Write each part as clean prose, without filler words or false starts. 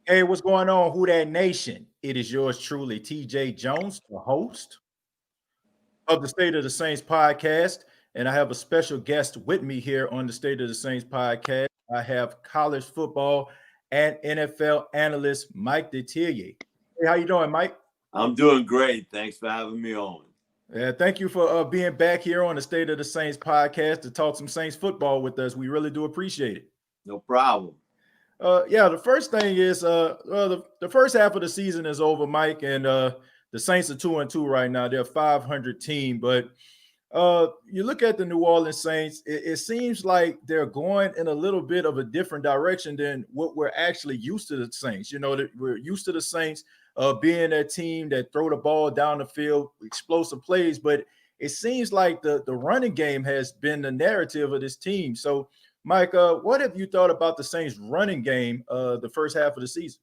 Hey, what's going on, Who That Nation? It is yours truly, TJ Jones, the host of the State of the Saints podcast. And I have a special guest with me here on the State of the Saints podcast. I have college football and NFL analyst Mike Detillier. Hey, how you doing, Mike? I'm doing great. Thanks for having me on. Thank you for being back here on the State of the Saints podcast to talk some Saints football with us. We really do appreciate it. No problem. The first thing is the first half of the season is over, Mike, and the Saints are 2-2 right now. They're a 500 team, but you look at the New Orleans Saints, it seems like they're going in a little bit of a different direction than what we're actually used to the Saints. You know, we're used to the Saints being a team that throw the ball down the field, explosive plays, but it seems like the running game has been the narrative of this team. So, Mike, what have you thought about the Saints running game the first half of the season?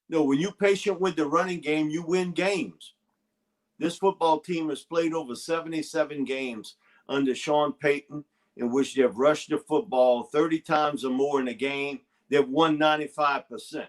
No, when you're patient with the running game, you win games. This football team has played over 77 games under Sean Payton, in which they've rushed the football 30 times or more in a game. They've won 95%.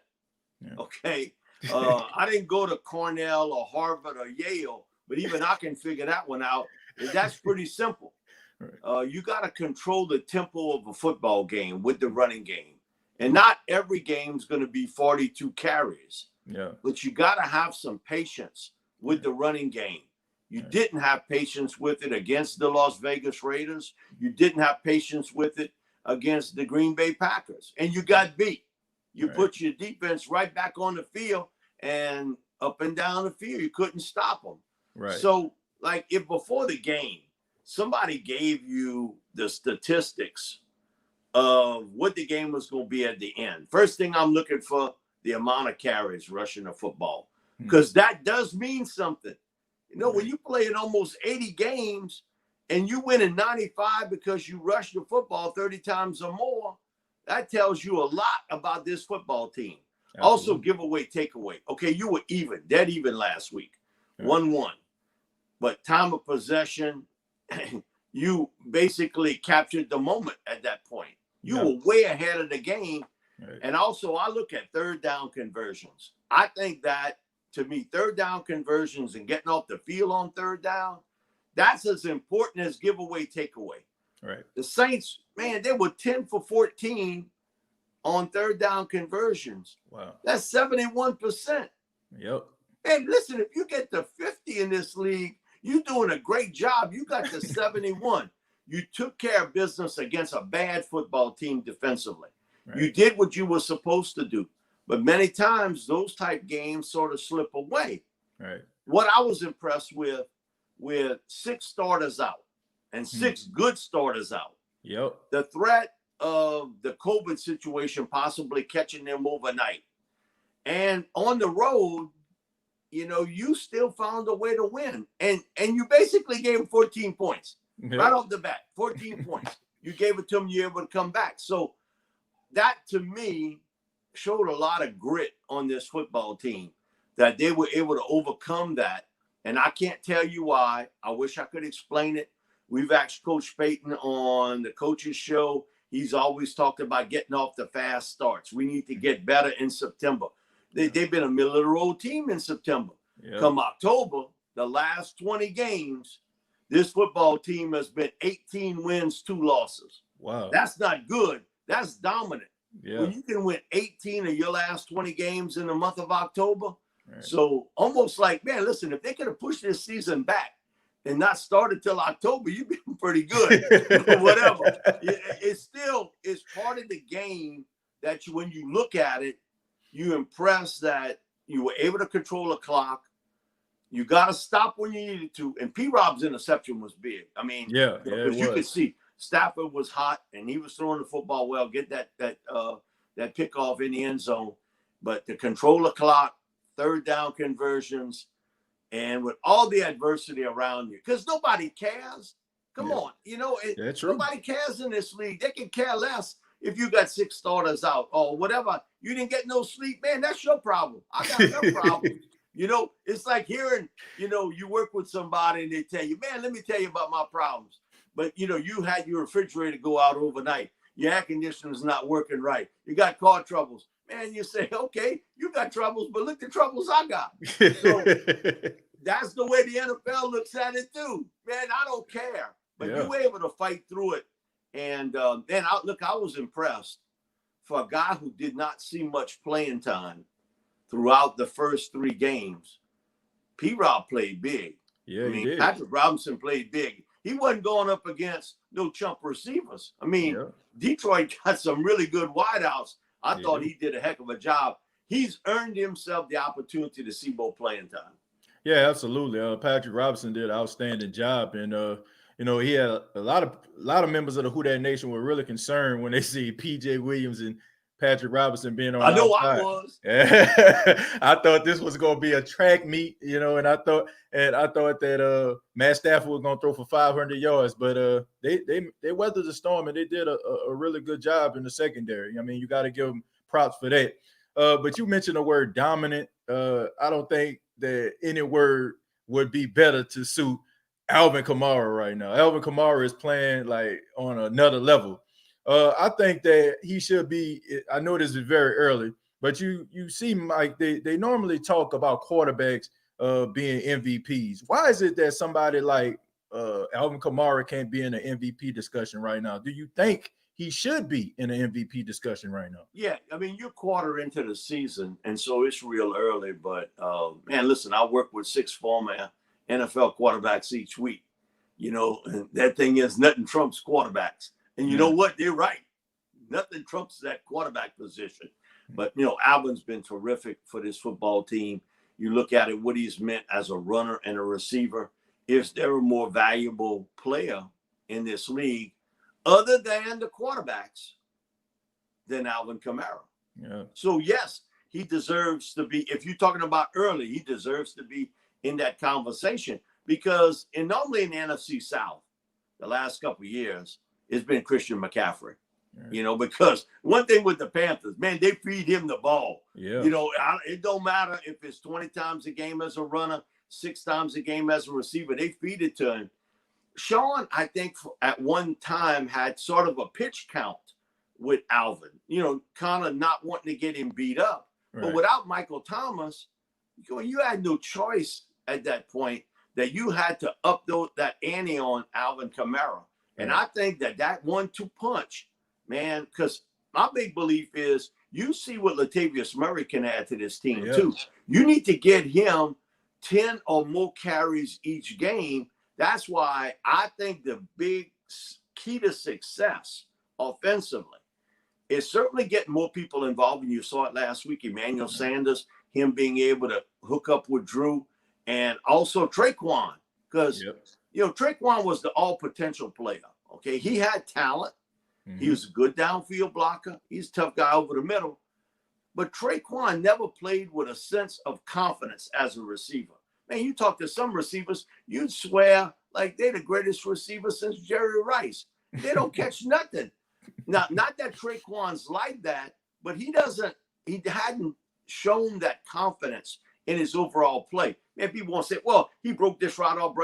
Yeah. Okay. I didn't go to Cornell or Harvard or Yale, but even I can figure that one out. That's pretty simple. Right. You got to control the tempo of a football game with the running game. And not every game is going to be 42 carries. Yeah. But you got to have some patience with the running game. You didn't have patience with it against the Las Vegas Raiders. You didn't have patience with it against the Green Bay Packers. And you got beat. You put your defense right back on the field and up and down the field. You couldn't stop them. Right. So, like, if before the game, somebody gave you the statistics of what the game was going to be at the end. First thing I'm looking for, the amount of carries rushing the football, because that does mean something. You know, when you play in almost 80 games and you win in 95 because you rush the football 30 times or more, that tells you a lot about this football team. Absolutely. Also, giveaway, takeaway. Okay, you were dead even last week, 1-1. But time of possession, you basically captured the moment at that point. You were way ahead of the game. Right. And also, I look at third down conversions. I think that, to me, third down conversions and getting off the field on third down, that's as important as giveaway, takeaway. Right. The Saints, man, they were 10 for 14 on third down conversions. Wow. That's 71%. Yep. And listen, if you get to 50 in this league, you're doing a great job. You got to 71. You took care of business against a bad football team defensively. Right. You did what you were supposed to do. But many times those type games sort of slip away. Right. What I was impressed with 6 starters out and 6 good starters out. Yep. The threat of the COVID situation possibly catching them overnight. And on the road, you know, you still found a way to win. And you basically gave them 14 points. Right off the bat, 14 points. You gave it to them, you're able to come back. So that, to me, showed a lot of grit on this football team, that they were able to overcome that. And I can't tell you why. I wish I could explain it. We've asked Coach Payton on the coaches show. He's always talked about getting off the fast starts. We need to get better in September. They've been a middle-of-the-road team in September. Yep. Come October, the last 20 games, this football team has been 18 wins, 2 losses. Wow. That's not good. That's dominant. Yeah. When you can win 18 of your last 20 games in the month of October. Right. So almost like, man, listen, if they could have pushed this season back and not started till October, you'd be pretty good. Whatever. It's part of the game that when you look at it, you impress that you were able to control the clock. You got to stop when you needed to. And P-Rob's interception was big. I mean, you could see Stafford was hot and he was throwing the football well, get that pickoff in the end zone. But to control the clock, third down conversions, and with all the adversity around you, because nobody cares. Come on, nobody cares in this league. They can care less if you got 6 starters out or whatever. You didn't get no sleep, man. That's your problem. I got no problem. It's like hearing, you work with somebody and they tell you, man, let me tell you about my problems. But, you had your refrigerator go out overnight. Your air conditioner's not working right. You got car troubles. Man, you say, okay, you got troubles, but look the troubles I got. So that's the way the NFL looks at it too. Man, I don't care. But you were able to fight through it. And I was impressed for a guy who did not see much playing time throughout the first 3 games. P-Rob played big. Yeah, he did. Patrick Robinson played big. He wasn't going up against no chump receivers. Detroit got some really good wideouts. I thought he did a heck of a job. He's earned himself the opportunity to see more playing time. Yeah, absolutely. Patrick Robinson did an outstanding job, and he had a lot of members of the Who Dat Nation were really concerned when they see P.J. Williams and Patrick Robinson being on. I know outside. I was. I thought this was going to be a track meet, and I thought that Matt Stafford was going to throw for 500 yards, but they weathered the storm and they did a really good job in the secondary. I mean, you got to give them props for that. But you mentioned the word dominant. I don't think that any word would be better to suit Alvin Kamara right now. Alvin Kamara is playing like on another level. I think that he should be. I know this is very early, but you see, Mike, they normally talk about quarterbacks being MVPs. Why is it that somebody like Alvin Kamara can't be in an MVP discussion right now? Do you think he should be in an MVP discussion right now? Yeah, I mean, you're quarter into the season, and so it's real early. But man, listen, I work with 6 former NFL quarterbacks each week. And that thing is nothing trumps quarterbacks. And you know what? They're right. Nothing trumps that quarterback position. But, Alvin's been terrific for this football team. You look at it, what he's meant as a runner and a receiver. Is there a more valuable player in this league other than the quarterbacks than Alvin Kamara? Yeah. So, yes, he deserves to be, if you're talking about early, he deserves to be in that conversation because normally in the NFC South, the last couple of years, it's been Christian McCaffrey, because one thing with the Panthers, man, they feed him the ball. Yeah. It don't matter if it's 20 times a game as a runner, 6 times a game as a receiver, they feed it to him. Sean, I think at one time had sort of a pitch count with Alvin, kind of not wanting to get him beat up. Right. But without Michael Thomas, you had no choice at that point that you had to up that ante on Alvin Kamara. And I think that 1-2 punch, man, because my big belief is you see what Latavius Murray can add to this team, too. You need to get him 10 or more carries each game. That's why I think the big key to success offensively is certainly getting more people involved. And you saw it last week, Emmanuel Sanders, him being able to hook up with Drew, and also Traquan, because Traquan was the all-potential player, okay? He had talent. Mm-hmm. He was a good downfield blocker. He's a tough guy over the middle. But Traquan never played with a sense of confidence as a receiver. Man, you talk to some receivers, you'd swear like they're the greatest receiver since Jerry Rice. They don't catch nothing. Now, not that Traquan's like that, but he hadn't shown that confidence in his overall play. And people want to say, well, he broke this route off.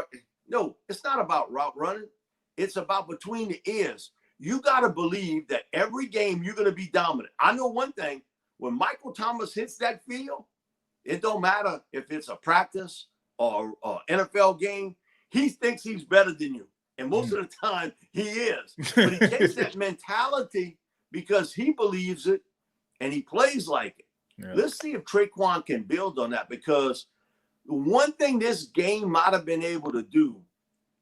No, it's not about route running. It's about between the ears. You got to believe that every game you're going to be dominant. I know one thing. When Michael Thomas hits that field, it don't matter if it's a practice or NFL game. He thinks he's better than you. And most of the time, he is. But he takes that mentality because he believes it and he plays like it. Yeah. Let's see if Traquan can build on that, because the one thing this game might have been able to do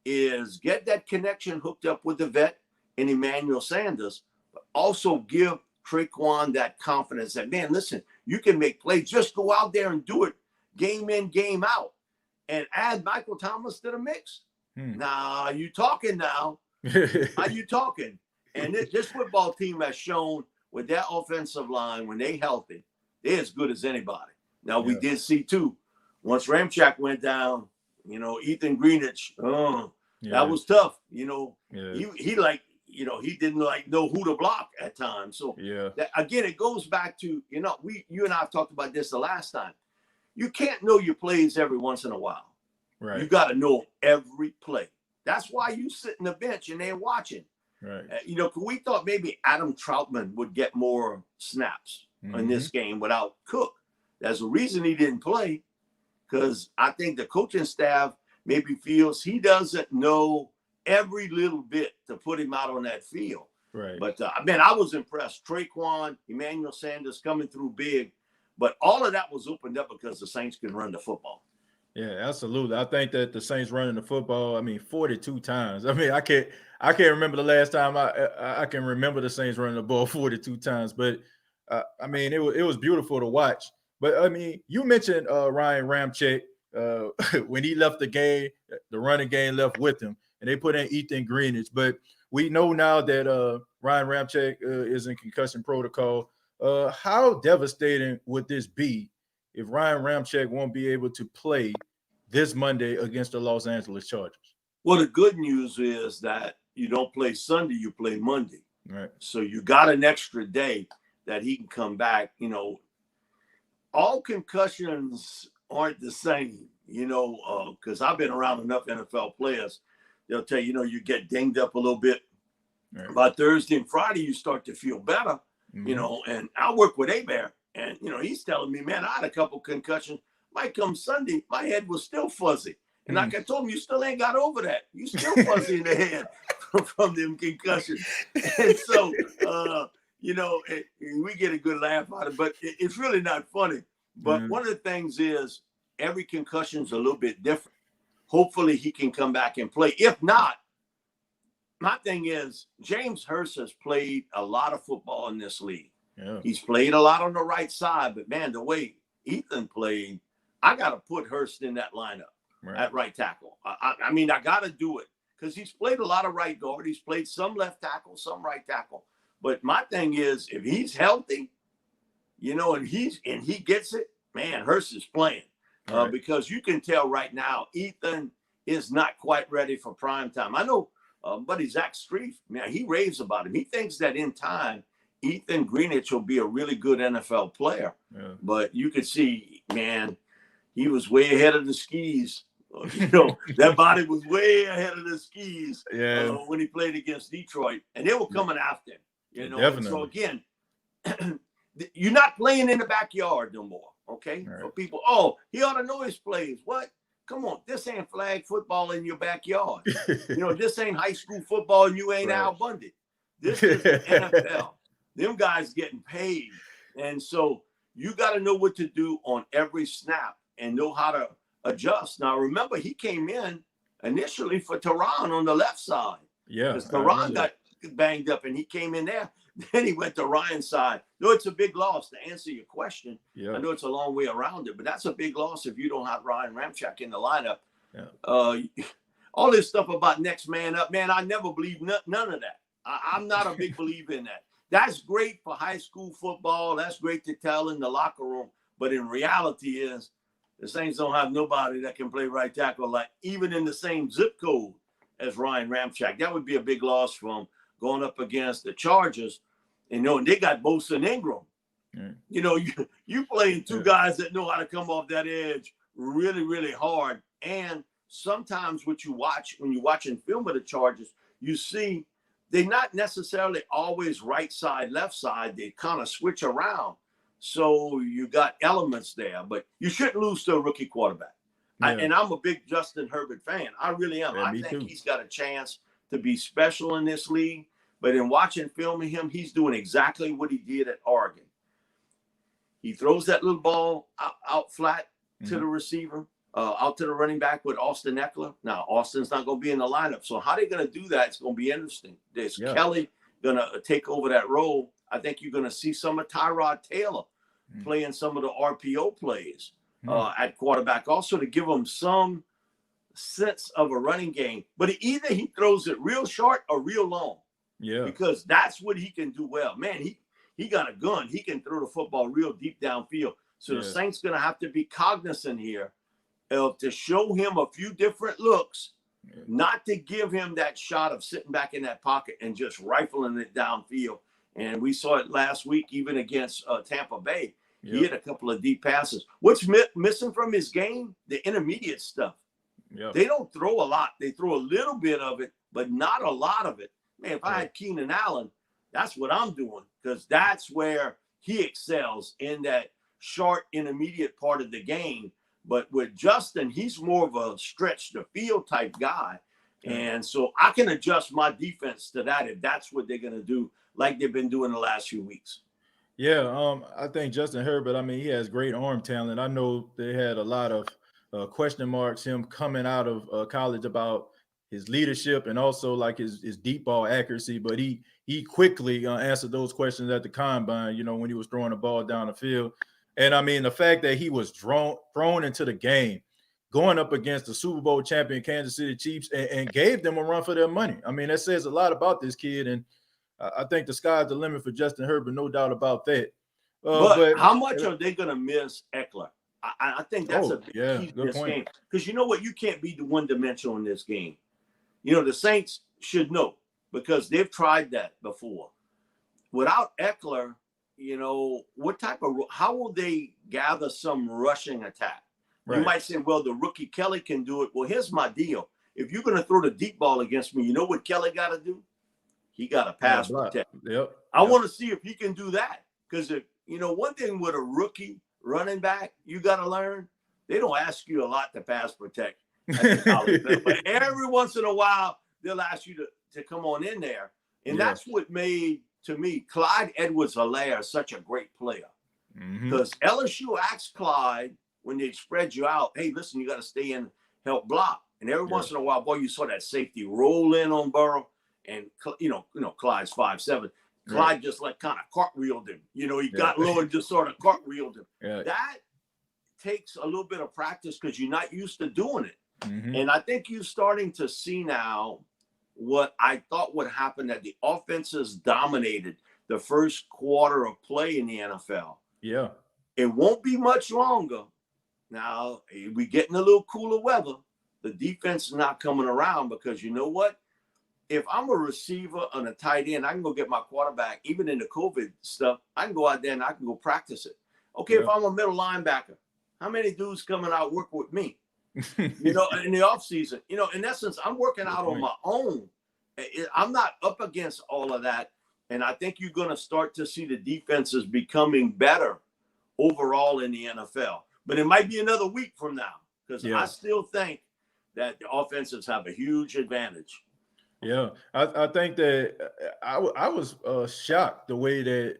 is get that connection hooked up with the vet and Emmanuel Sanders, but also give Traquan that confidence that, man, listen, you can make plays. Just go out there and do it game in, game out, and add Michael Thomas to the mix. Now, you talking now. How you talking? And this football team has shown with their offensive line, when they healthy, they're as good as anybody. Now, we did see, too, once Ramczyk went down, Ethan Greenwich, that was tough. He like, he didn't know who to block at times. So, again, it goes back to, you and I have talked about this the last time. You can't know your plays every once in a while. Right. You got to know every play. That's why you sit in the bench and they're watching. Right. We thought maybe Adam Troutman would get more snaps in this game without Cook. There's a reason he didn't play, because I think the coaching staff maybe feels he doesn't know every little bit to put him out on that field. Right. But, I was impressed. Traquan, Emmanuel Sanders coming through big. But all of that was opened up because the Saints can run the football. Yeah, absolutely. I think that the Saints running the football, 42 times. I can't remember the last time I can remember the Saints running the ball 42 times. But it was beautiful to watch. But you mentioned Ryan Ramczyk when he left the game, the running game left with him, and they put in Ethan Greenwich. But we know now that Ryan Ramczyk is in concussion protocol. How devastating would this be if Ryan Ramczyk won't be able to play this Monday against the Los Angeles Chargers? Well, the good news is that you don't play Sunday, you play Monday. Right. So you got an extra day that he can come back. All concussions aren't the same, because I've been around enough NFL players. They'll tell you, get dinged up a little bit. Right. By Thursday and Friday, you start to feel better, and I work with A-Bear. And, he's telling me, man, I had a couple concussions. Might come Sunday, my head was still fuzzy. And like I told him, you still ain't got over that. You still fuzzy in the head from them concussions. And so, we get a good laugh out of it. But it's really not funny. But one of the things is every concussion's a little bit different. Hopefully he can come back and play. If not, my thing is James Hurst has played a lot of football in this league. Yeah. He's played a lot on the right side, but man, the way Ethan played, I got to put Hurst in that lineup at right tackle. I got to do it because he's played a lot of right guard. He's played some left tackle, some right tackle. But my thing is, if he's healthy, and he gets it, man, Hurst is playing because you can tell right now Ethan is not quite ready for prime time. I know, buddy Zach Streif, man, he raves about him. He thinks that in time, Ethan Greenwich will be a really good NFL player. Yeah. But you could see, man, he was way ahead of the skis. That body was way ahead of the skis when he played against Detroit. And they were coming after him. Definitely. So, again, you're not playing in the backyard no more, okay? Right. For people, he ought to know his plays. What? Come on, this ain't flag football in your backyard. This ain't high school football and you ain't Al Bundy. This is the NFL. Them guys getting paid. And so you got to know what to do on every snap and know how to adjust. Now, remember, he came in initially for Tehran on the left side. Yeah. Because Tehran got banged up and he came in there. Then he went to Ryan's side. No, it's a big loss to answer your question. Yeah. I know it's a long way around it, but that's a big loss if you don't have Ryan Ramczyk in the lineup. Yeah. All this stuff about next man up, man, I never believed none of that. I'm not a big believer in that. That's great for high school football. That's great to tell in the locker room. But in reality is the Saints don't have nobody that can play right tackle, like even in the same zip code as Ryan Ramczyk. That would be a big loss from going up against the Chargers. And they got Bosa and Ingram. You playing two guys that know how to come off that edge really, really hard. And sometimes what you watch when you're watching film of the Chargers, you see they're not necessarily always right side, left side. They kind of switch around. So you got elements there, but you shouldn't lose to a rookie quarterback. Yeah. And I'm a big Justin Herbert fan. I really am. I think he's got a chance to be special in this league. But in watching film of him, he's doing exactly what he did at Oregon. He throws that little ball out flat to the receiver, out to the running back with Austin Eckler. Now, Austin's not going to be in the lineup. So how they're going to do that, it's going to be interesting. Is Kelly going to take over that role? I think you're going to see some of Tyrod Taylor playing some of the RPO plays at quarterback also to give them some sense of a running game, but either he throws it real short or real long. Yeah. Because that's what he can do well. Man, he got a gun. He can throw the football real deep downfield. So the Saints going to have to be cognizant here of to show him a few different looks, not to give him that shot of sitting back in that pocket and just rifling it downfield. And we saw it last week, even against Tampa Bay. He hit a couple of deep passes. What's missing from his game? The intermediate stuff. They don't throw a lot. They throw a little bit of it, but not a lot of it. Man, if I had Keenan Allen, that's what I'm doing, because that's where he excels, in that short intermediate part of the game. But with Justin, he's more of a stretch the field type guy. And so I can adjust my defense to that if that's what they're going to do, like they've been doing the last few weeks. Yeah, I think Justin Herbert, I mean, he has great arm talent. I know they had a lot of question marks, him coming out of college, about his leadership and also like his deep ball accuracy, but he quickly answered those questions at the combine, you know, when he was throwing the ball down the field. And I mean, the fact that he was thrown into the game, going up against the Super Bowl champion Kansas City Chiefs, and gave them a run for their money. I mean, that says a lot about this kid, and I think the sky's the limit for Justin Herbert, no doubt about that. But how much are they going to miss Eckler? I think that's a big key to this game. Because you know what? You can't be the one-dimensional in this game. You know, the Saints should know, because they've tried that before. Without Eckler, you know, how will they gather some rushing attack? You might say, well, the rookie Kelly can do it. Well, here's my deal. If you're going to throw the deep ball against me, you know what Kelly got to do? He got to pass protect. I want to see if he can do that. Because, you know, one thing with a rookie running back, you got to learn, they don't ask you a lot to pass protect at the college level. But every once in a while, they'll ask you to come on in there. And that's what made, to me, Clyde Edwards-Helaire such a great player. Because LSU asked Clyde, when they spread you out, hey, listen, you got to stay in, help block. And every once in a while, boy, you saw that safety roll in on Burrow. And, you know, Clyde's 5'7". Clyde just like kind of cartwheeled him. You know, he got low and just sort of cartwheeled him. That takes a little bit of practice, because you're not used to doing it. And I think you're starting to see now what I thought would happen, that the offenses dominated the first quarter of play in the NFL. It won't be much longer. Now, we getting a little cooler weather. The defense is not coming around, because you know what? If I'm a receiver and a tight end, I can go get my quarterback, even in the COVID stuff. I can go out there and I can go practice it. Okay, if I'm a middle linebacker, how many dudes coming out work with me? You know, in the offseason, you know, in essence, I'm working out on my own. I'm not up against all of that. And I think you're going to start to see the defenses becoming better overall in the NFL. But it might be another week from now, because I still think that the offenses have a huge advantage. I think that I was shocked the way that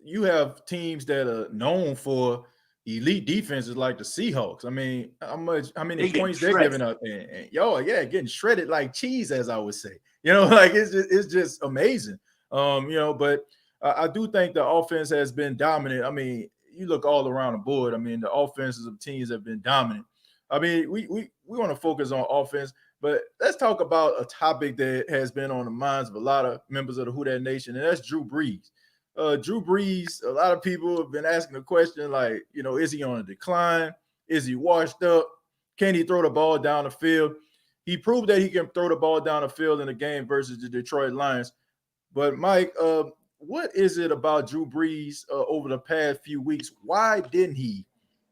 you have teams that are known for elite defenses like the Seahawks. I mean, how many points they're giving up, and getting shredded like cheese, as I would say. You know, like it's just amazing. You know, but I do think the offense has been dominant. I mean, you look all around the board. I mean, the offenses of teams have been dominant. I mean, we want to focus on offense, but let's talk about a topic that has been on the minds of a lot of members of the Who Dat Nation, and that's Drew Brees. Drew Brees, a lot of people have been asking the question, like, you know, is he on a decline? Is he washed up? Can he throw the ball down the field? He proved that he can throw the ball down the field in a game versus the Detroit Lions. But, Mike, what is it about Drew Brees over the past few weeks? Why didn't he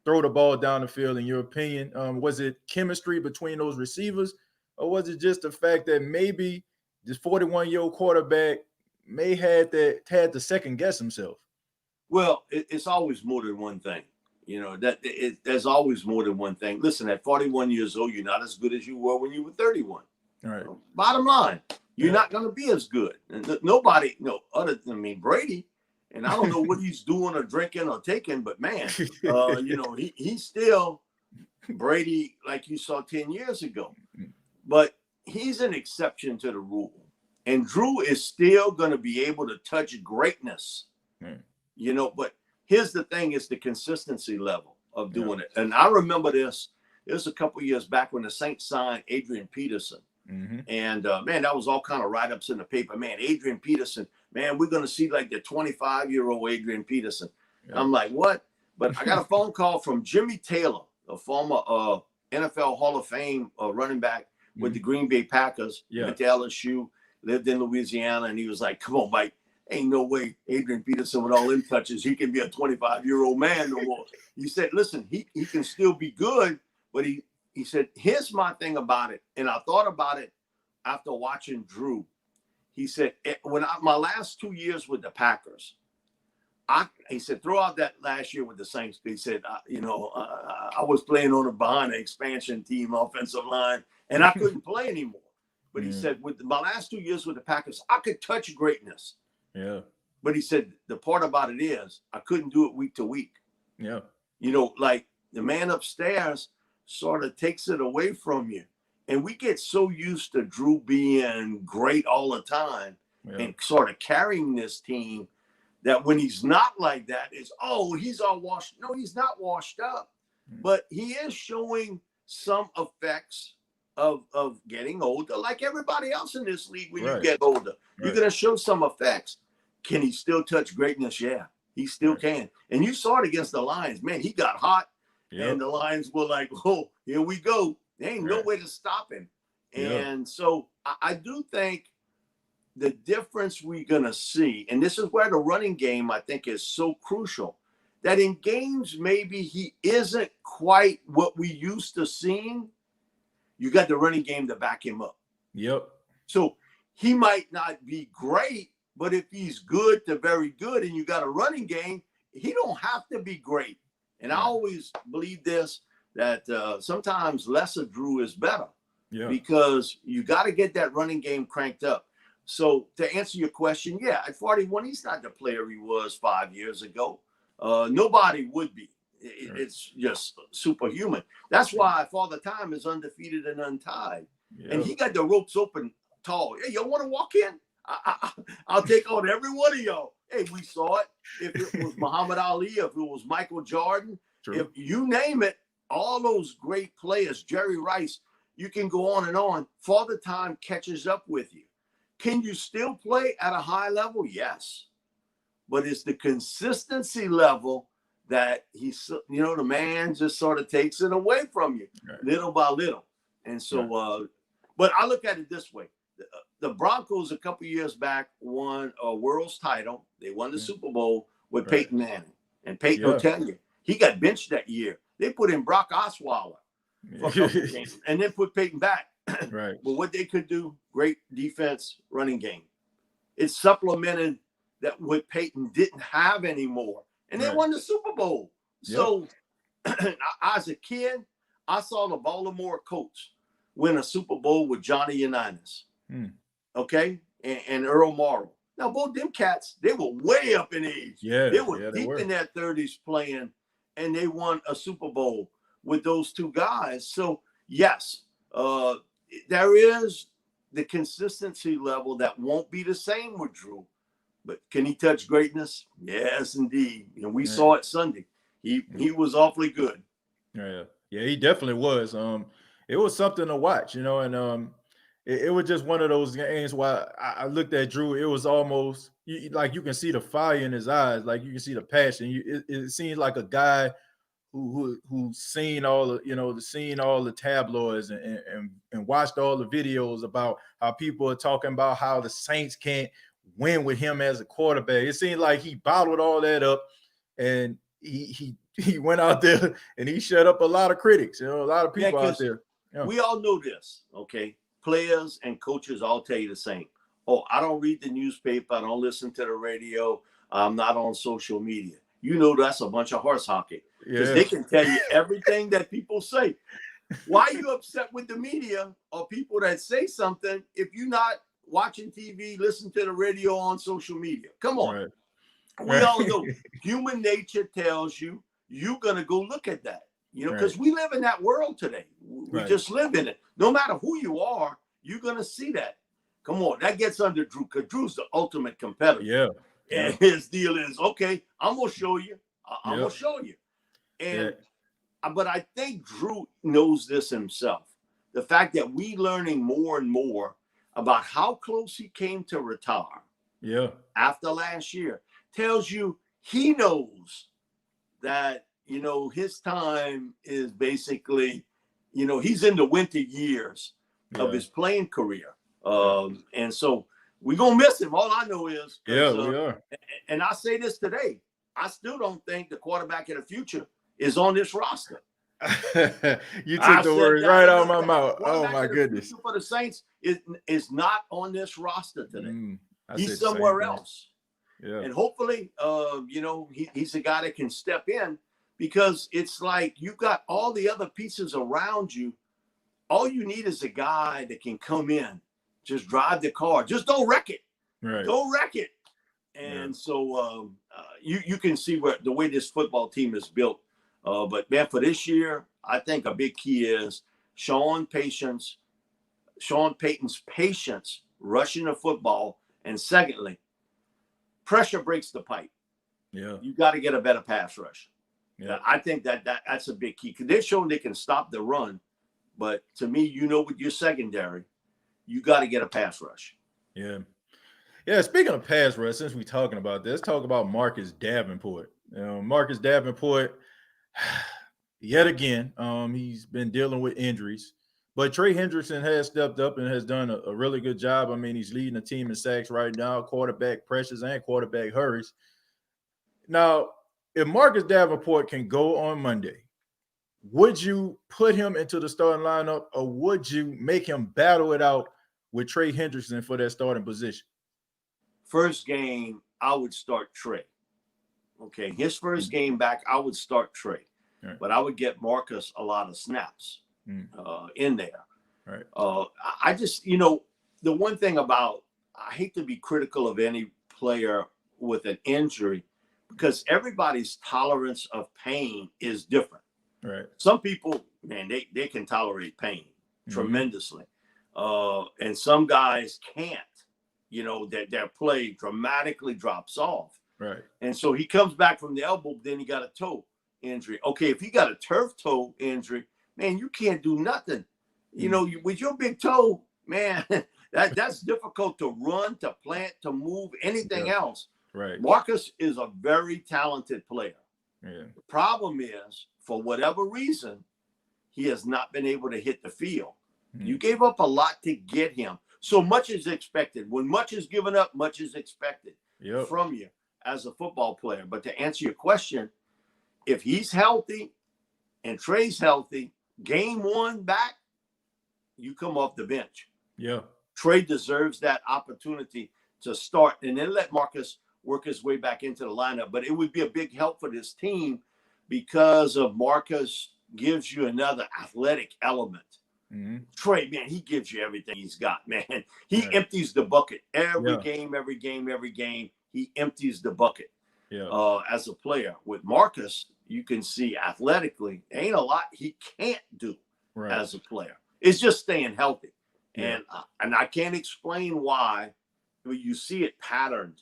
throw the ball down the field, in your opinion? Was it chemistry between those receivers, or was it just the fact that maybe this 41-year-old quarterback may had to second guess himself? Well, it's always more than one thing. You know, there's always more than one thing. Listen, at 41 years old, you're not as good as you were when you were 31. All right. Bottom line, you're not going to be as good. And nobody, other than Brady, and I don't know what he's doing or drinking or taking, but man, you know, he's still Brady like you saw 10 years ago. But he's an exception to the rule. And Drew is still going to be able to touch greatness, you know, but here's the thing, is the consistency level of doing it. And I remember this, It was a couple of years back when the Saints signed Adrian Peterson. Mm-hmm. And, man, that was all kind of write-ups in the paper. Man, Adrian Peterson, man, we're going to see like the 25-year-old Adrian Peterson. Yep. I'm like, what? But I got a phone call from Jimmy Taylor, a former NFL Hall of Fame running back with the Green Bay Packers. Yeah. Went to LSU, lived in Louisiana, and he was like, come on, Mike, ain't no way Adrian Peterson with all them touches, he can be a 25-year-old man no more. He said, listen, he can still be good, but he said, here's my thing about it. And I thought about it after watching Drew. He said, my last 2 years with the Packers, he said, throw out that last year with the Saints. He said, I was playing behind an expansion team offensive line, and I couldn't play anymore. But he said, with my last 2 years with the Packers, I could touch greatness. Yeah. But he said, the part about it is I couldn't do it week to week. Yeah. Like the man upstairs sort of takes it away from you. And we get so used to Drew being great all the time and sort of carrying this team that when he's not like that, it's, he's all washed. No, he's not washed up. But he is showing some effects of getting older, like everybody else in this league. When you get older, you're going to show some effects. Can he still touch greatness? Yeah, he still can. And you saw it against the Lions. Man, he got hot. And the Lions were like, oh, here we go. There ain't no way to stop him. And so I do think the difference we're going to see, and this is where the running game, I think, is so crucial, that in games maybe he isn't quite what we used to seeing. You got the running game to back him up. Yep. So he might not be great, but if he's good to very good and you got a running game, he don't have to be great. And I always believe this, that sometimes lesser Drew is better because you got to get that running game cranked up. So to answer your question, at 41, he's not the player he was 5 years ago. Nobody would be. It's just superhuman. That's why Father Time is undefeated and untied. And he got the ropes open tall. Hey, y'all want to walk in? I'll take on every one of y'all. Hey, we saw it. If it was Muhammad Ali, if it was Michael Jordan, if you name it, all those great players, Jerry Rice, you can go on and on. Father Time catches up with you. Can you still play at a high level? Yes. But it's the consistency level that the man just sort of takes it away from you little by little. And so, but I look at it this way. The Broncos a couple years back won a world's title. They won the Super Bowl with Peyton Manning. And Peyton will tell you, he got benched that year. They put in Brock Osweiler for a couple games and then put Peyton back. But what they could do, great defense, running game. It supplemented that what Peyton didn't have anymore. And they won the Super Bowl. So as a kid, I saw the Baltimore Colts win a Super Bowl with Johnny Unitas. Okay? And Earl Morrall. Now, both them cats, they were way up in age. They were deep in their 30s playing, and they won a Super Bowl with those two guys. So, yes, there is the consistency level that won't be the same with Drew. But can he touch greatness? Yes, indeed. And we saw it Sunday. He was awfully good. Yeah, he definitely was. It was something to watch, and it was just one of those games where I looked at Drew. It was almost like you can see the fire in his eyes, like you can see the passion. It seems like a guy who's seen all the tabloids and watched all the videos about how people are talking about how the Saints can't win with him as a quarterback. It seemed like he bottled all that up, and he went out there and he shut up a lot of critics. A lot of people out there. We all know this, okay? Players and coaches all tell you the same. Oh, I don't read the newspaper. I don't listen to the radio. I'm not on social media. That's a bunch of horse hockey because they can tell you everything that people say. Why are you upset with the media or people that say something if you're not watching TV, listen to the radio, on social media? Come on. We all know human nature tells you you're going to go look at that, because we live in that world today. We just live in it. No matter who you are, you're going to see that. Come on. That gets under Drew because Drew's the ultimate competitor. And his deal is, okay, I'm going to show you. I'm going to show you. And but I think Drew knows this himself. The fact that we learning more and more about how close he came to retire after last year tells you he knows that, his time is basically, he's in the winter years of his playing career. And so we're going to miss him. All I know is, we are. And I say this today, I still don't think the quarterback of the future is on this roster. You took the words right out of my mouth. Oh my goodness! For the Saints is not on this roster today. He's somewhere else. Yeah. And hopefully, he's a guy that can step in, because it's like you've got all the other pieces around you. All you need is a guy that can come in, just drive the car, just don't wreck it. Right. Don't wreck it. And so you can see the way this football team is built. But man, for this year, I think a big key is Sean Payton's patience rushing the football. And secondly, pressure breaks the pipe. Yeah. You got to get a better pass rush. Yeah. I think that's a big key, because they're showing they can stop the run. But to me, with your secondary, you got to get a pass rush. Yeah. Yeah, speaking of pass rush, since we're talking about this, let's talk about Marcus Davenport. Marcus Davenport, yet again, he's been dealing with injuries. But Trey Hendrickson has stepped up and has done a really good job. I mean, he's leading the team in sacks right now, quarterback pressures and quarterback hurries. Now, if Marcus Davenport can go on Monday, would you put him into the starting lineup, or would you make him battle it out with Trey Hendrickson for that starting position? First game, I would start Trey. Okay, his first game back, I would start Trey. Right. But I would get Marcus a lot of snaps in there. Right. I just, the one thing about, I hate to be critical of any player with an injury, because everybody's tolerance of pain is different. Right. Some people, man, they can tolerate pain tremendously. And some guys can't, their play dramatically drops off. Right. And so he comes back from the elbow, then he got a toe injury. Okay, if he got a turf toe injury, man, you can't do nothing. With your big toe, man, that's difficult to run, to plant, to move, anything else. Right. Marcus is a very talented player. Yeah. The problem is, for whatever reason, he has not been able to hit the field. You gave up a lot to get him. So much is expected. When much is given up, much is expected from you as a football player. But to answer your question, if he's healthy and Trey's healthy, game one back, you come off the bench. Yeah. Trey deserves that opportunity to start and then let Marcus work his way back into the lineup. But it would be a big help for this team, because of Marcus gives you another athletic element. Trey, man, he gives you everything he's got, man. He empties the bucket every game. He empties the bucket as a player. With Marcus, you can see athletically, ain't a lot he can't do as a player. It's just staying healthy. And I can't explain why, but you see it patterned.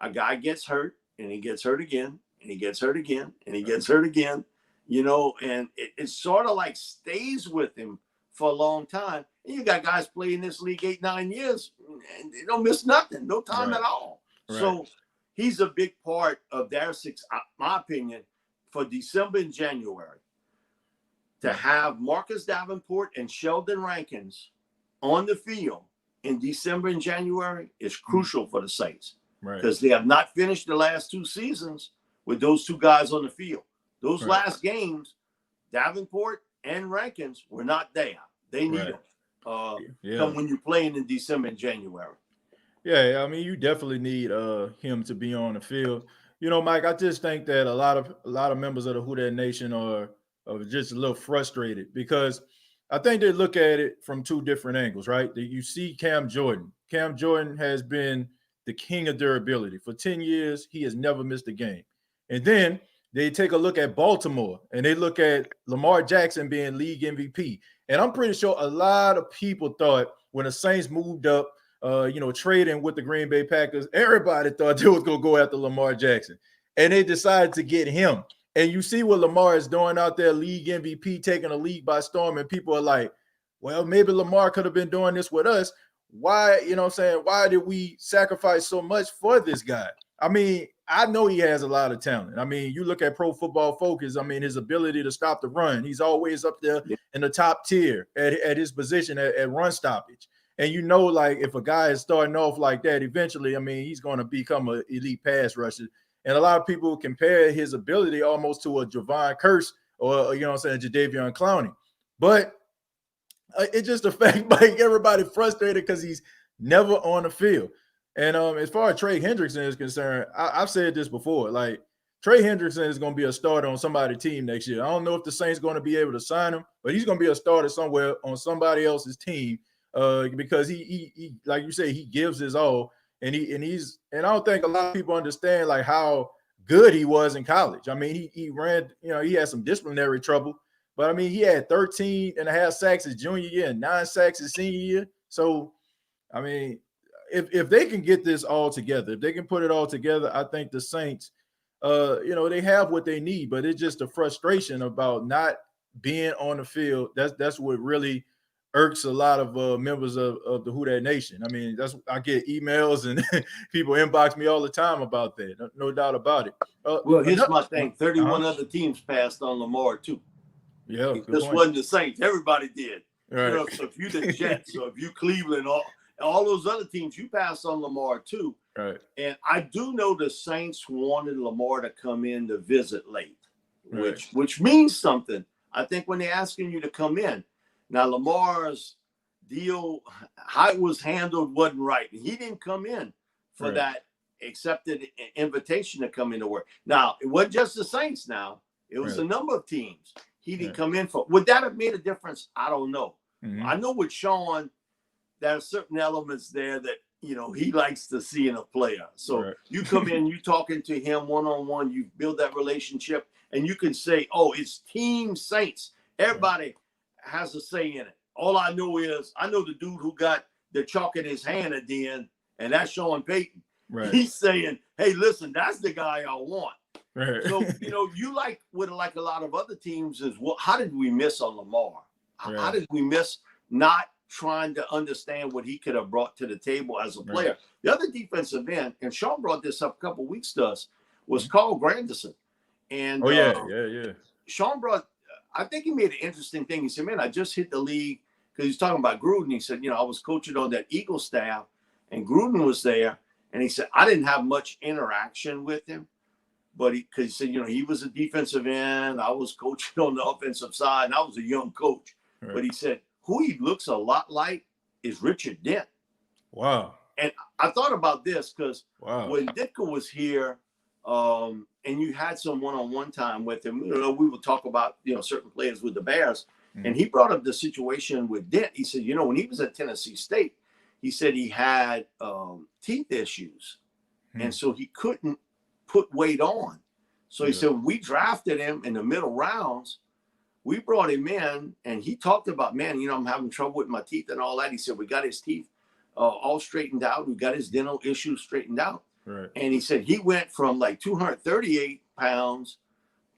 A guy gets hurt, and he gets hurt again, and he gets hurt again, and he gets hurt again, and it sort of like stays with him for a long time. And you got guys playing this league 8-9 years, and they don't miss nothing, no time at all. So he's a big part of their success, my opinion, for December and January. To have Marcus Davenport and Sheldon Rankins on the field in December and January is crucial for the Saints, because they have not finished the last two seasons with those two guys on the field. Those last games, Davenport and Rankins were not there. They need them come when you're playing in December and January. Yeah, I mean, you definitely need him to be on the field. Mike, I just think that a lot of members of the Who Dat Nation are just a little frustrated, because I think they look at it from two different angles, right? You see Cam Jordan. Cam Jordan has been the king of durability. For 10 years, he has never missed a game. And then they take a look at Baltimore, and they look at Lamar Jackson being league MVP. And I'm pretty sure a lot of people thought when the Saints moved up, trading with the Green Bay Packers, everybody thought they was going to go after Lamar Jackson. And they decided to get him. And you see what Lamar is doing out there, league MVP, taking a league by storm, and people are like, well, maybe Lamar could have been doing this with us. Why, you know what I'm saying? Why did we sacrifice so much for this guy? I mean, I know he has a lot of talent. I mean, you look at Pro Football Focus, I mean, his ability to stop the run, he's always up there in the top tier at his position at run stoppage. And you know, like, if a guy is starting off like that, eventually, I mean, he's going to become an elite pass rusher. And a lot of people compare his ability almost to a Javon Curse or, you know what I'm saying, Jadeveon Clowney. But it's just a fact, like, everybody frustrated because he's never on the field. And as far as Trey Hendrickson is concerned, I've said this before, like, Trey Hendrickson is going to be a starter on somebody's team next year. I don't know if the Saints going to be able to sign him, but he's going to be a starter somewhere on somebody else's team because he like you say, he gives his all. And I don't think a lot of people understand like how good he was in college. I mean, he ran, you know, he had some disciplinary trouble, but I mean, he had 13 and a half sacks his junior year and 9 sacks his senior year. So, I mean, if they can get this all together, if they can put it all together, I think the Saints, you know, they have what they need, but it's just a frustration about not being on the field. That's what really irks a lot of members of the Who Dat Nation. I mean, I get emails and people inbox me all the time about that. No doubt about it. Well, here's my thing. 31 other teams passed on Lamar, too. Yeah, this wasn't the Saints. Everybody did. Right. You know, so if you the Jets, so if you Cleveland, all those other teams, you passed on Lamar, too. Right. And I do know the Saints wanted Lamar to come in to visit late, which means something. I think when they're asking you to come in. Now, Lamar's deal, how it was handled wasn't right. He didn't come in for that accepted invitation to come into work. Now, it wasn't just the Saints now. It was a number of teams he didn't come in for. Would that have made a difference? I don't know. Mm-hmm. I know with Sean, there are certain elements there that, you know, he likes to see in a player. So you come in, you talking to him one-on-one, you build that relationship, and you can say, oh, it's Team Saints. Everybody has a say in it. All I know is I know the dude who got the chalk in his hand at the end, and that's Sean Payton. Right. He's saying, hey, listen, that's the guy I want. Right. So, you know, you like a lot of other teams is, well, how did we miss on Lamar? How did we miss not trying to understand what he could have brought to the table as a player? The other defensive end, and Sean brought this up a couple of weeks to us, was Carl Granderson. And Sean brought, I think he made an interesting thing. He said, man, I just hit the league, because he's talking about Gruden. He said, you know, I was coaching on that Eagle staff, and Gruden was there. And he said, I didn't have much interaction with him, but because he said, you know, he was a defensive end. I was coaching on the offensive side, and I was a young coach. Right. But he said, who he looks a lot like is Richard Dent. Wow. And I thought about this because when Ditka was here, and you had some one-on-one time with him, you know, we would talk about, you know, certain players with the Bears. Mm-hmm. And he brought up the situation with Dent. He said, you know, when he was at Tennessee State, he said he had teeth issues. Mm-hmm. And so he couldn't put weight on. So he said, we drafted him in the middle rounds. We brought him in, and he talked about, man, you know, I'm having trouble with my teeth and all that. He said, we got his teeth all straightened out. We got his dental issues straightened out. Right. And he said he went from like 238 pounds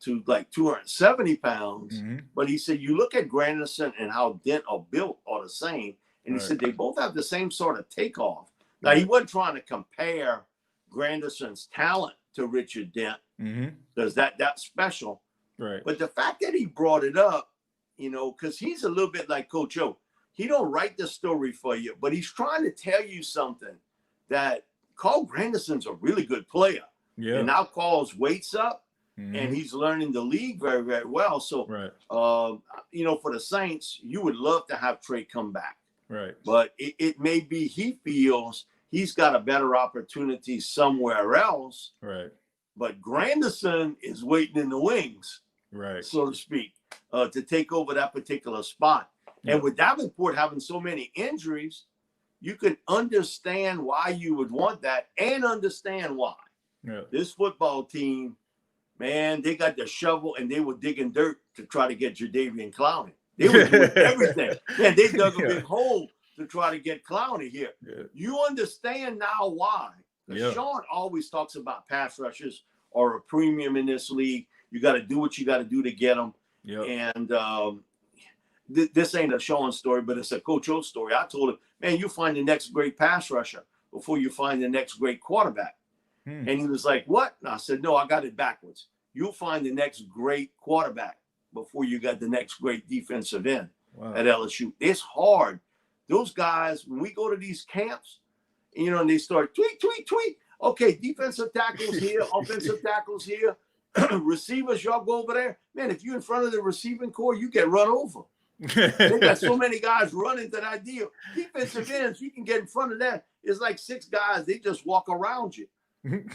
to like 270 pounds. Mm-hmm. But he said, you look at Granderson and how Dent are built are the same. And he said they both have the same sort of takeoff. Now, he wasn't trying to compare Granderson's talent to Richard Dent, because that's special. Right. But the fact that he brought it up, you know, because he's a little bit like Coach O. He don't write the story for you, but he's trying to tell you something, that Carl Granderson's a really good player. Yeah. And now Carl's weight's up, and he's learning the league very, very well. So, you know, for the Saints, you would love to have Trey come back. Right. But it may be he feels he's got a better opportunity somewhere else. Right. But Granderson is waiting in the wings, right, so to speak, to take over that particular spot. Yeah. And with Davenport having so many injuries, you can understand why you would want that, and understand why. Yeah. This football team, man, they got the shovel and they were digging dirt to try to get Jadeveon Clowney. They were doing everything. Man, they dug a big hole to try to get Clowney here. Yeah. You understand now why. Sean always talks about pass rushers are a premium in this league. You got to do what you got to do to get them. Yep. And this ain't a Sean story, but it's a Coach O story. I told him, man, you find the next great pass rusher before you find the next great quarterback. And he was like, what? And I said, no, I got it backwards. You'll find the next great quarterback before you got the next great defensive end at LSU. It's hard. Those guys, when we go to these camps, you know, and they start tweet, tweet, tweet. Okay, defensive tackles here, offensive tackles here. Receivers, y'all go over there. Man, if you're in front of the receiving core, you get run over. They got so many guys running to that deal. Defensive ends, you can get in front of that. It's like 6 guys. They just walk around you.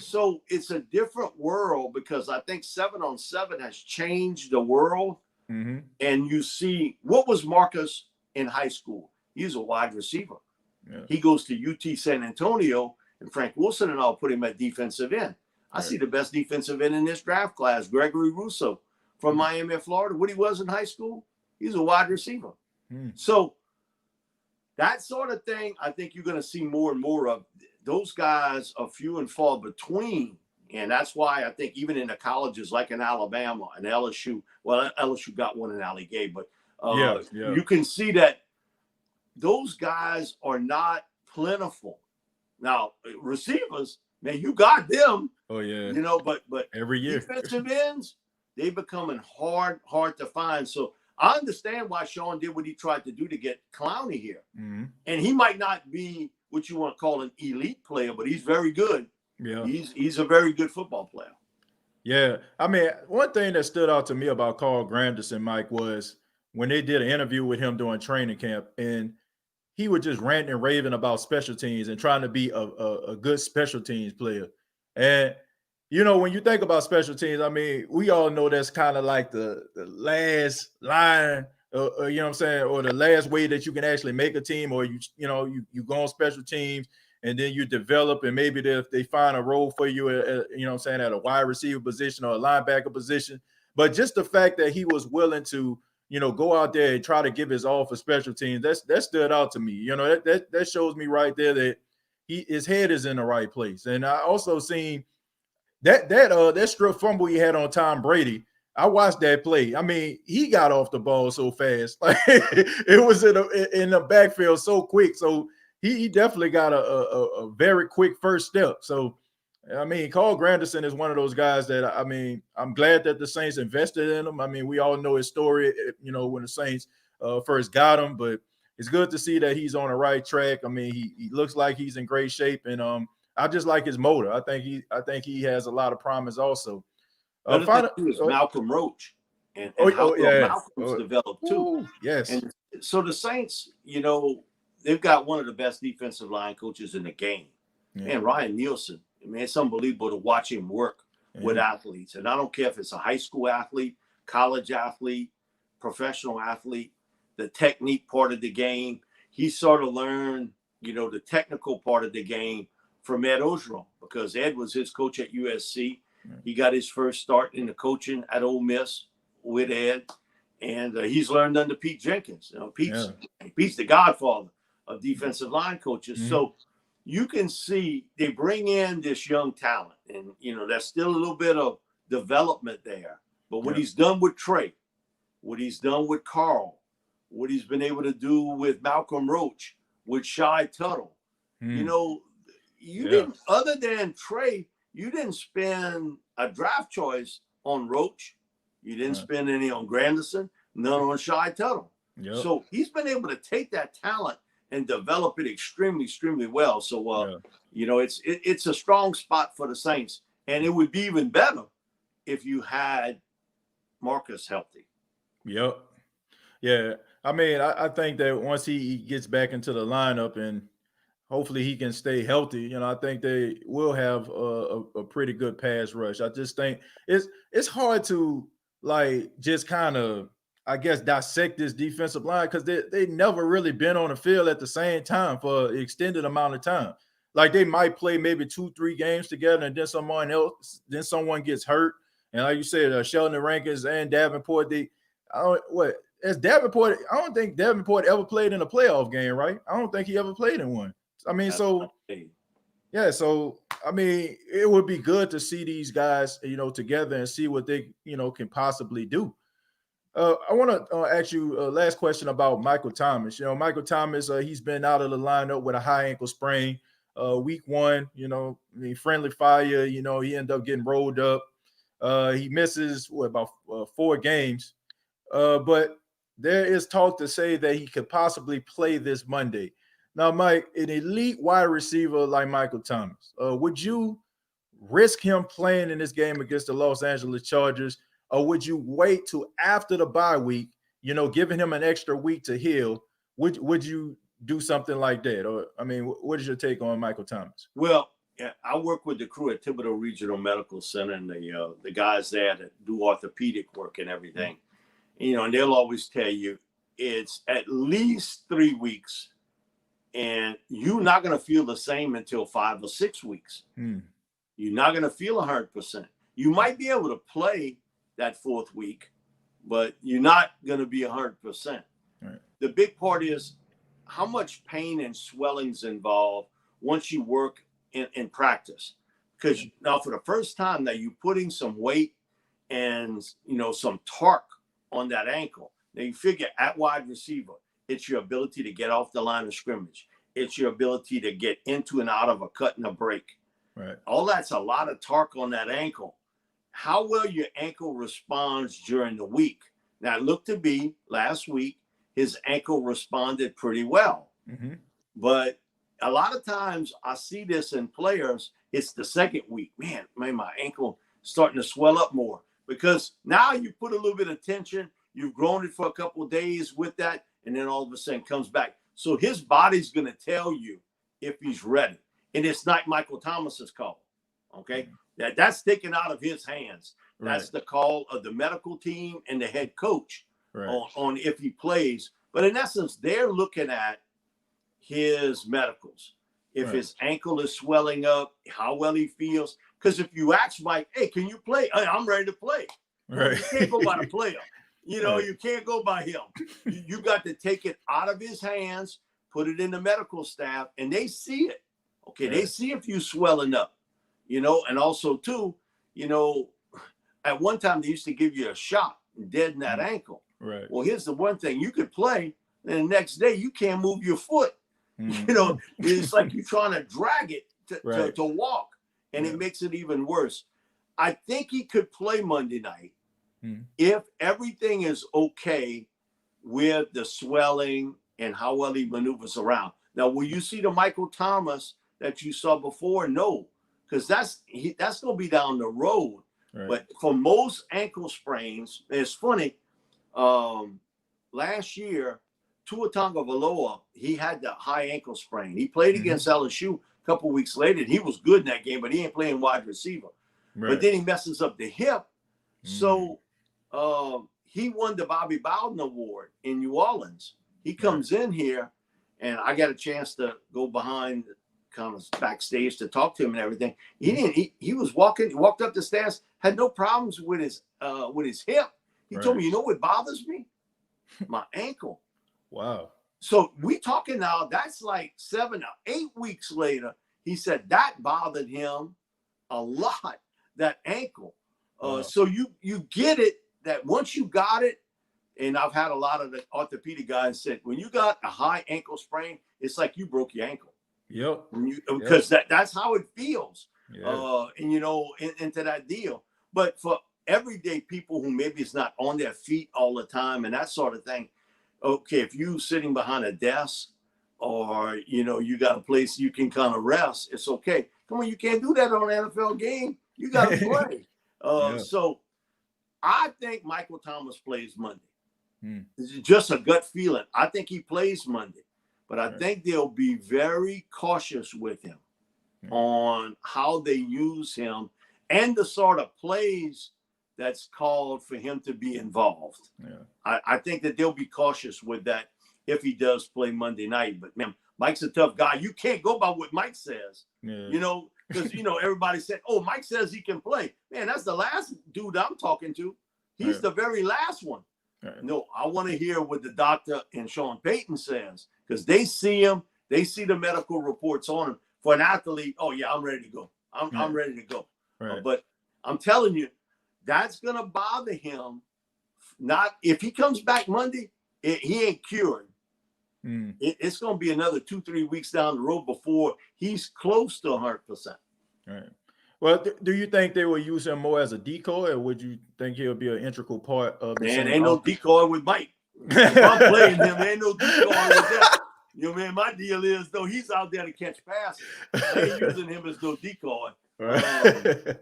So it's a different world because I think 7-on-7 has changed the world. And you see, what was Marcus in high school? He's a wide receiver. He goes to UT San Antonio, and Frank Wilson and I'll put him at defensive end. I see the best defensive end in this draft class, Gregory Rousseau from Miami, Florida. What he was in high school, he's a wide receiver. So that sort of thing, I think you're going to see more and more of. Those guys are few and far between. And that's why I think even in the colleges like in Alabama and LSU, well, LSU got one in Allie Gay, but you can see that those guys are not plentiful. Now, receivers, man, you got them. Oh, yeah. You know, but every year defensive ends, they becoming hard to find. So I understand why Sean did what he tried to do to get Clowney here. And he might not be what you want to call an elite player, but he's very good. Yeah. He's a very good football player. Yeah. I mean, one thing that stood out to me about Carl Granderson, Mike, was when they did an interview with him during training camp, and he was just ranting and raving about special teams and trying to be a good special teams player. And, you know, when you think about special teams, I mean, we all know that's kind of like the last line, you know what I'm saying, or the last way that you can actually make a team, or you go on special teams and then you develop, and maybe if they find a role for you, you know what I'm saying, at a wide receiver position or a linebacker position. But just the fact that he was willing to, you know, go out there and try to give his all for special teams, that stood out to me. You know, that shows me right there that his head is in the right place. And I also seen that strip fumble he had on Tom Brady. I watched that play. I mean, he got off the ball so fast. Like, it was in the backfield so quick. So he definitely got a very quick first step. So, I mean, Carl Granderson is one of those guys that, I mean, I'm glad that the Saints invested in him. I mean, we all know his story, you know, when the Saints first got him, but it's good to see that he's on the right track. I mean, he looks like he's in great shape, and I just like his motor. I think he has a lot of promise also. Malcolm Roach and how Malcolm's developed too. Ooh, yes. And so the Saints, you know, they've got one of the best defensive line coaches in the game. Yeah. And Ryan Nielsen, I mean, it's unbelievable to watch him work with athletes. And I don't care if it's a high school athlete, college athlete, professional athlete, the technique part of the game. He sort of learned, you know, the technical part of the game from Ed Ogeron, because Ed was his coach at USC. He got his first start in the coaching at Ole Miss with Ed, and he's learned under Pete Jenkins. You know, Pete's the godfather of defensive line coaches. So you can see they bring in this young talent, and, you know, there's still a little bit of development there. But what he's done with Trey, what he's done with Carl, what he's been able to do with Malcolm Roach, with Shai Tuttle, you know, you didn't, other than Trey, you didn't spend a draft choice on Roach. You didn't spend any on Granderson, none on Shai Tuttle. So he's been able to take that talent and develop it extremely, extremely well. So, you know, it's a strong spot for the Saints. And it would be even better if you had Marcus healthy. Yep. Yeah. I mean, I think that once he gets back into the lineup and hopefully he can stay healthy, you know, I think they will have a pretty good pass rush. I just think it's hard to, like, just kind of, I guess, dissect this defensive line, because they never really been on the field at the same time for an extended amount of time. Like, they might play maybe 2-3 games together, and then someone gets hurt. And like you said, Sheldon Rankins and Davenport, I don't think Davenport ever played in a playoff game, right? I don't think he ever played in one. I mean, so I mean, it would be good to see these guys, together and see what they, can possibly do. I want to ask you last question about Michael Thomas. Michael Thomas, he's been out of the lineup with a high ankle sprain. Week 1, friendly fire, he ended up getting rolled up. He misses about 4 games. But there is talk to say that he could possibly play this Monday. Now, Mike, an elite wide receiver like Michael Thomas, would you risk him playing in this game against the Los Angeles Chargers, or would you wait till after the bye week, giving him an extra week to heal? Would you do something like that? Or, I mean, what is your take on Michael Thomas? Well, yeah, I work with the crew at Thibodeau Regional Medical Center and the guys there that do orthopedic work and everything. And they'll always tell you it's at least 3 weeks, and you're not going to feel the same until 5 or 6 weeks. You're not going to feel 100%. You might be able to play that 4th week, but you're not going to be 100%. Right. The big part is how much pain and swelling's involved once you work in practice. Because now for the first time that you're putting some weight and, some torque on that ankle. Now you figure at wide receiver, it's your ability to get off the line of scrimmage. It's your ability to get into and out of a cut and a break. Right. All that's a lot of torque on that ankle. How well your ankle responds during the week. Now, it looked to be last week, his ankle responded pretty well. But a lot of times I see this in players, it's the 2nd week. Man, my ankle starting to swell up more because now you put a little bit of tension. You've grown it for a couple of days with that, and then all of a sudden comes back. So his body's going to tell you if he's ready. And it's not Michael Thomas's call. Okay. That's taken out of his hands. That's the call of the medical team and the head coach on if he plays. But in essence, they're looking at his medicals. If his ankle is swelling up, how well he feels. Because if you ask Mike, hey, can you play? Hey, I'm ready to play. You can't go by the player. You can't go by him. You got to take it out of his hands, put it in the medical staff, and they see it. Okay, they see if you swelling up, and also too, at one time they used to give you a shot and deaden that ankle. Right. Well, here's the one thing: you could play, and the next day you can't move your foot. It's like you're trying to drag it to walk, and it makes it even worse. I think he could play Monday night if everything is okay with the swelling and how well he maneuvers around. Now, will you see the Michael Thomas that you saw before? No, because that's going to be down the road. Right. But for most ankle sprains, it's funny. Last year, Tua Tagovailoa, he had the high ankle sprain. He played against LSU a couple weeks later, and he was good in that game, but he ain't playing wide receiver. Right. But then he messes up the hip. So he won the Bobby Bowden Award in New Orleans. He comes in here, and I got a chance to go behind, kind of backstage to talk to him and everything. He walked up the stairs, had no problems with his hip. He told me, what bothers me? My ankle. Wow. So we talking now, that's like 7 or 8 weeks later. He said that bothered him a lot, that ankle. Wow. So you get it that once you got it, and I've had a lot of the orthopedic guys said, when you got a high ankle sprain, it's like you broke your ankle. Yep. Because that's how it feels. Yeah. Into that deal. But for everyday people who maybe it's not on their feet all the time and that sort of thing, okay, if you sitting behind a desk or, you got a place you can kind of rest, it's okay. Come on, you can't do that on an NFL game. You got to play. So I think Michael Thomas plays Monday. It's just a gut feeling. I think he plays Monday, but I think they'll be very cautious with him on how they use him and the sort of plays that's called for him to be involved. Yeah. I think that they'll be cautious with that if he does play Monday night. But man, Mike's a tough guy. You can't go by what Mike says, because, everybody said, oh, Mike says he can play. Man, that's the last dude I'm talking to. He's the very last one. Right. No, I want to hear what the doctor and Sean Payton says, because they see him. They see the medical reports on him. For an athlete, oh, yeah, I'm ready to go. I'm ready to go. Right. But I'm telling you, that's gonna bother him. Not if he comes back Monday, he ain't cured. It's gonna be another 2-3 weeks down the road before he's close to 100%. Right. Well, do you think they will use him more as a decoy, or would you think he'll be an integral part of the Man, same ain't no offense? decoy with Mike. If I'm playing him, ain't no decoy with that. You know, man, my deal is, though, he's out there to catch passes. I ain't using him as no decoy. Right.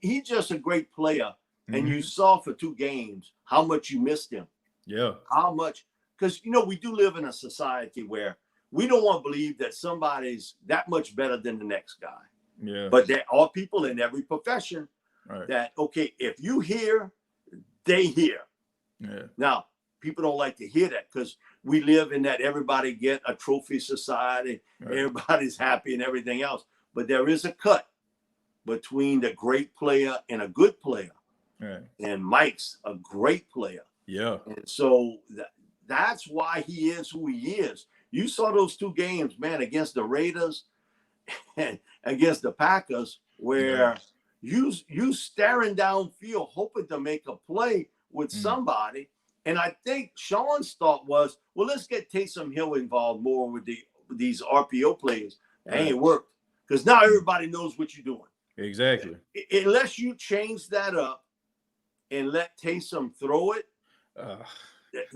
He's just a great player. And you saw for 2 games how much you missed him. Yeah. How much. Because, we do live in a society where we don't want to believe that somebody's that much better than the next guy. Yeah. But there are people in every profession right. that, okay, if you hear, they hear. Yeah. Now, people don't like to hear that because we live in that everybody get a trophy society, right. Everybody's happy and everything else. But there is a cut between the great player and a good player. Right. And Mike's a great player. Yeah. And so that's why he is who he is. You saw those 2 games, man, against the Raiders and against the Packers, where you staring downfield, hoping to make a play with somebody. And I think Sean's thought was, well, let's get Taysom Hill involved more with these RPO plays. That ain't worked because now everybody knows what you're doing. Exactly. Unless you change that up and let Taysom throw it,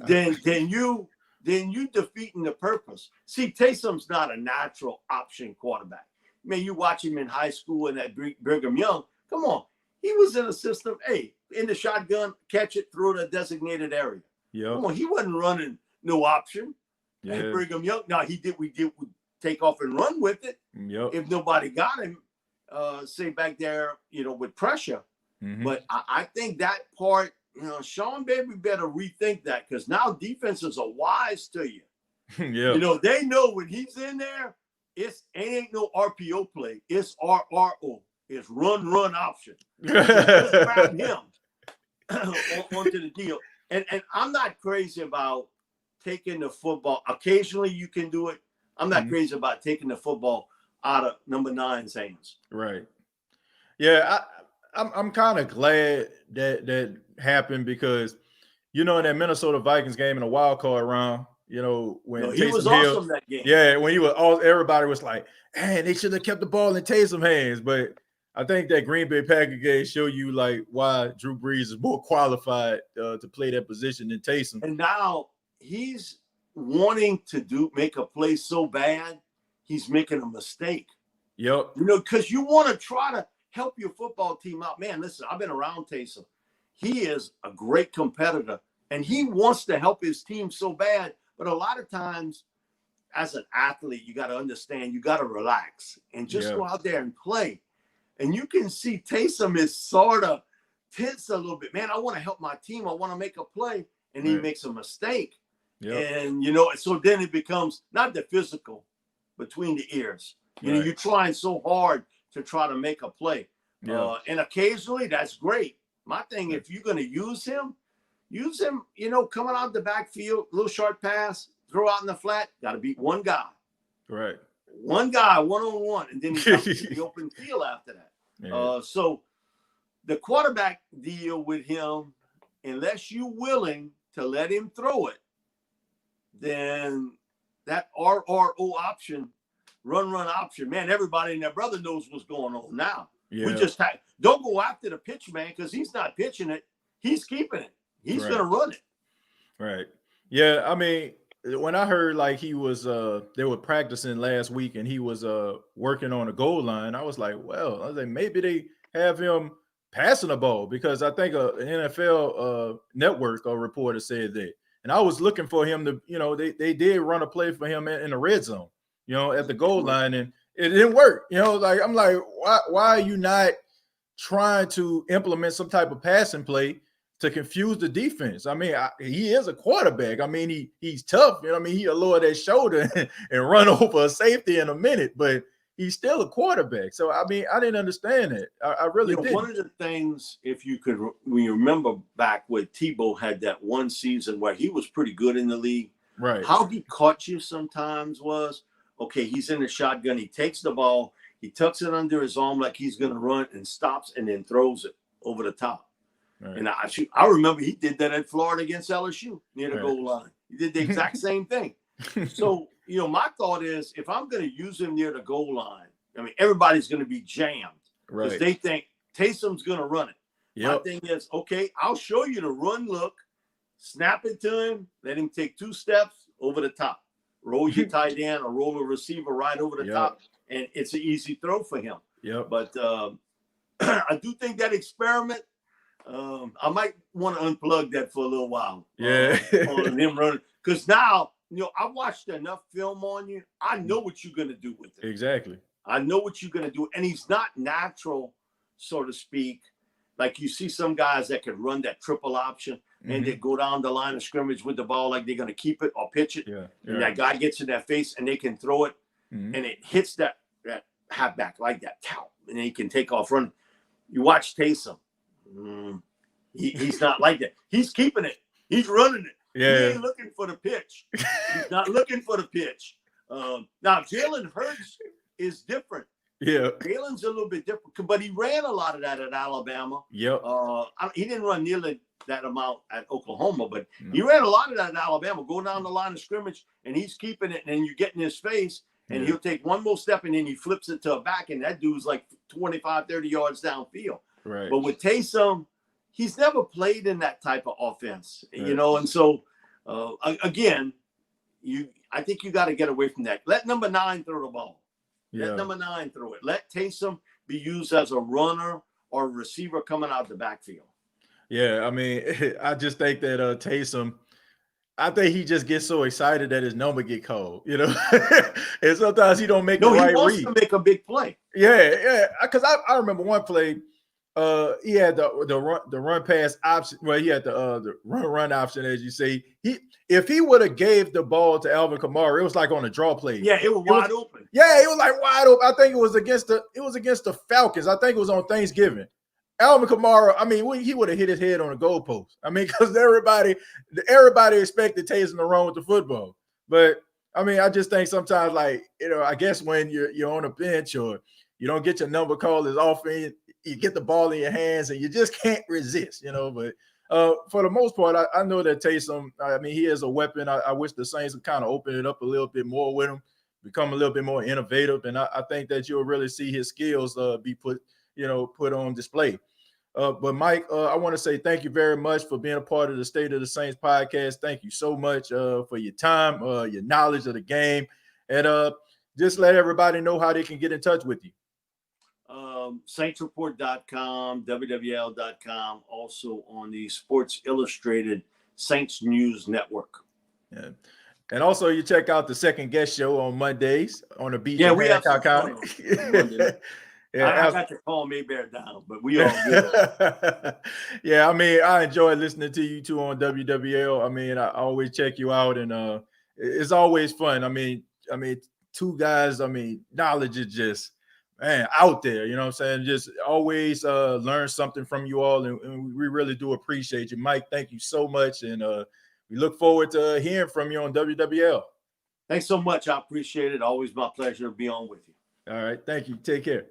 then you defeating the purpose. See, Taysom's not a natural option quarterback. Man, you watch him in high school and at Brigham Young. Come on, he was in a system. Hey, in the shotgun, catch it, throw it a designated area. Yeah. Come on, he wasn't running no option. Yeah. At Brigham Young. Now we did take off and run with it. Yep. If nobody got him, say back there, with pressure. But I think that part. Sean Baby better rethink that because now defenses are wise to you. Yeah. They know when he's in there, it ain't no RPO play. It's RRO. It's run option. Just grab him onto the deal. And I'm not crazy about taking the football. Occasionally you can do it. I'm not crazy about taking the football out of number 9's hands. Right. Yeah, I'm kind of glad that happened because, in that Minnesota Vikings game in the wild card round, when he was awesome that game. Yeah, when he was everybody was like, "Man, they should have kept the ball in Taysom's hands." But I think that Green Bay Packers game show you like why Drew Brees is more qualified to play that position than Taysom. And now he's wanting to make a play so bad, he's making a mistake. Yep. Because you want to try to help your football team out. Man, listen, I've been around Taysom. He is a great competitor, and he wants to help his team so bad. But a lot of times, as an athlete, you got to understand, you got to relax and just go out there and play. And you can see Taysom is sort of tense a little bit. Man, I want to help my team. I want to make a play. And he makes a mistake. Yep. And, so then it becomes not the physical between the ears. You're trying so hard to try to make a play. Yeah. And occasionally that's great. My thing, if you're going to use him, coming out the backfield, little short pass, throw out in the flat, got to beat one guy. Right. One guy, one-on-one, and then he's out in the open field after that. Yeah. So the quarterback deal with him, unless you're willing to let him throw it, then that RRO option, run option, man, everybody and their brother knows what's going on now. Yeah. We just don't go after the pitch man because he's not pitching it. He's keeping it. He's going to run it. Right. Yeah, I mean, when I heard like he was they were practicing last week and he was working on a goal line, I was like, well, maybe they have him passing the ball because I think an NFL network or reporter said that. And I was looking for him to, they did run a play for him in the red zone, at the goal line, and it didn't work. I'm like, why are you not trying to implement some type of passing play to confuse the defense? I mean, he is a quarterback. I mean, he's tough. He'll lower that shoulder and run over a safety in a minute, but he's still a quarterback. So, I mean, I didn't understand it. I really didn't. One of the things, when you remember back when Tebow had that one season where he was pretty good in the league, right? How he caught you sometimes was, okay, he's in the shotgun. He takes the ball. He tucks it under his arm like he's going to run and stops and then throws it over the top. Right. And I remember he did that at Florida against LSU near the goal line. He did the exact same thing. So, my thought is if I'm going to use him near the goal line, I mean, everybody's going to be jammed because they think Taysom's going to run it. Yep. My thing is, okay, I'll show you the run look, snap it to him, let him take 2 steps over the top, roll your tight end or roll a receiver right over the top, and it's an easy throw for him. Yep. But I do think that experiment, I might want to unplug that for a little while. On him running. Because now, I watched enough film on you. I know what you're going to do with it. Exactly. I know what you're going to do. And he's not natural, so to speak. Like you see some guys that can run that triple option and they go down the line of scrimmage with the ball like they're going to keep it or pitch it. And that guy gets in their face and they can throw it and it hits that halfback like that. And then he can take off running. You watch Taysom. He's not like that. He's keeping it. He's running it. Yeah. He ain't looking for the pitch. He's not looking for the pitch. Now, Jalen Hurts is different. Yeah. Jalen's a little bit different, but he ran a lot of that at Alabama. Yep. He didn't run nearly that amount at Oklahoma, but he ran a lot of that at Alabama. Go down the line of scrimmage, and he's keeping it, and then you get in his face, and he'll take one more step, and then he flips it to a back, and that dude's like 25, 30 yards downfield. Right. But with Taysom, he's never played in that type of offense, and so, again, I think you got to get away from that. Let number 9 throw the ball. Let number 9 throw it. Let Taysom be used as a runner or a receiver coming out the backfield. Yeah, I mean, I just think that Taysom, I think he just gets so excited that his number get called, and sometimes he don't make the right read. He wants to make a big play. Yeah, because I remember one play. He had the run pass option. Well, he had the run option, as you say. If he would have gave the ball to Alvin Kamara, it was like on a draw play. Yeah, it was wide open. Yeah, it was like wide open. I think it was against the Falcons. I think it was on Thanksgiving. Alvin Kamara, I mean, he would have hit his head on the goalpost. I mean, because everybody expected Taysom to run with the football. But I mean, I just think sometimes, like, I guess when you're on a bench or you don't get your number called as often, you get the ball in your hands and you just can't resist, But for the most part, I know that Taysom, I mean, he is a weapon. I wish the Saints would kind of open it up a little bit more with him, become a little bit more innovative. And I think that you'll really see his skills be put on display. But Mike, I want to say thank you very much for being a part of the State of the Saints podcast. Thank you so much for your time, your knowledge of the game, and just let everybody know how they can get in touch with you. SaintsReport.com, WWL.com, also on the Sports Illustrated Saints News Network. Yeah. And also you check out the Second Guest Show on Mondays on the beach. Yeah, we have some fun on Yeah, I got to call Maybear down, but we all good. Yeah, I mean, I enjoy listening to you two on WWL. I mean, I always check you out, and it's always fun. I mean, two guys. I mean, knowledge is just out there. You know what I'm saying? Just always learn something from you all, and we really do appreciate you, Mike. Thank you so much, and we look forward to hearing from you on WWL. Thanks so much. I appreciate it. Always my pleasure to be on with you. All right, thank you. Take care.